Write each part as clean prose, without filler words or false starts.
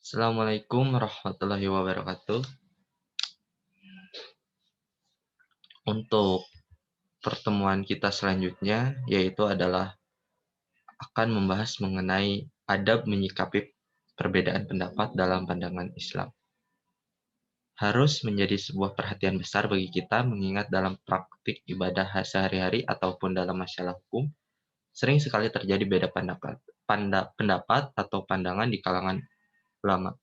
Assalamualaikum warahmatullahi wabarakatuh. Untuk pertemuan kita selanjutnya, yaitu adalah akan membahas mengenai adab menyikapi perbedaan pendapat dalam pandangan Islam. Harus menjadi sebuah perhatian besar bagi kita mengingat dalam praktik ibadah sehari-hari ataupun dalam masalah hukum, sering sekali terjadi beda pendapat atau pandangan di kalangan ulama.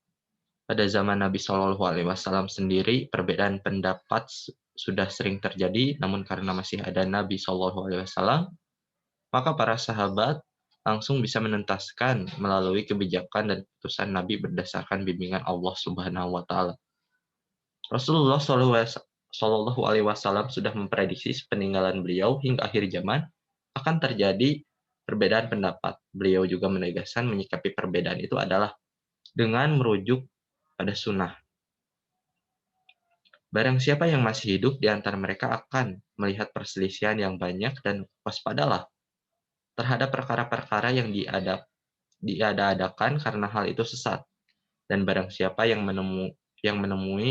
Pada zaman Nabi Shallallahu Alaihi Wasallam sendiri, perbedaan pendapat sudah sering terjadi, namun karena masih ada Nabi Shallallahu Alaihi Wasallam, maka para sahabat langsung bisa menuntaskan melalui kebijakan dan putusan Nabi berdasarkan bimbingan Allah Subhanahu Wa Taala. Rasulullah Shallallahu Alaihi Wasallam sudah memprediksi peninggalan beliau hingga akhir zaman akan terjadi perbedaan pendapat. Beliau juga menegaskan menyikapi perbedaan itu adalah dengan merujuk pada sunnah. Barang siapa yang masih hidup di antara mereka akan melihat perselisihan yang banyak dan waspadalah terhadap perkara-perkara yang diada-adakan karena hal itu sesat. Dan barang siapa yang menemui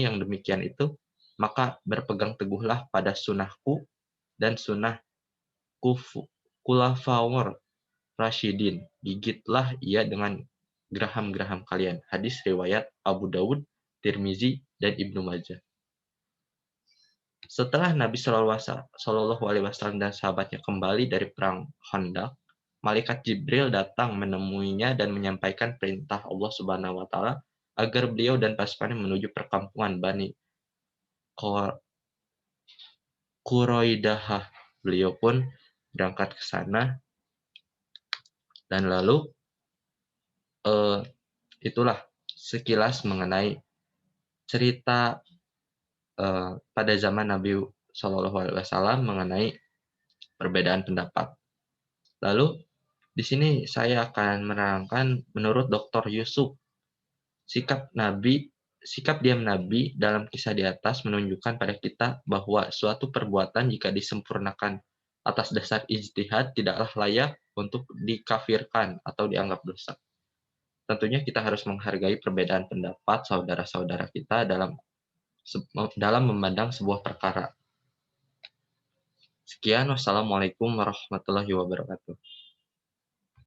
yang demikian itu, maka berpegang teguhlah pada sunnahku dan sunnah Khulafaur Rasyidin. Gigitlah ia dengan geraham-geraham kalian. Hadis riwayat Abu Dawud, Tirmizi, dan Ibnu Majah. Setelah Nabi Shallallahu Alaihi Wasallam dan sahabatnya kembali dari perang Khandaq, malaikat Jibril datang menemuinya dan menyampaikan perintah Allah Subhanahu Wa Taala agar beliau dan pasukannya menuju perkampungan Bani Quraidah. Beliau pun berangkat ke sana dan lalu itulah sekilas mengenai cerita pada zaman Nabi Shallallahu Alaihi Wasallam mengenai perbedaan pendapat. Lalu di sini saya akan menerangkan menurut Dr. Yusuf, sikap diam Nabi dalam kisah di atas menunjukkan pada kita bahwa suatu perbuatan jika disempurnakan atas dasar ijtihad tidaklah layak untuk dikafirkan atau dianggap dosa. Tentunya kita harus menghargai perbedaan pendapat saudara-saudara kita dalam memandang sebuah perkara. Sekian, wassalamualaikum warahmatullahi wabarakatuh.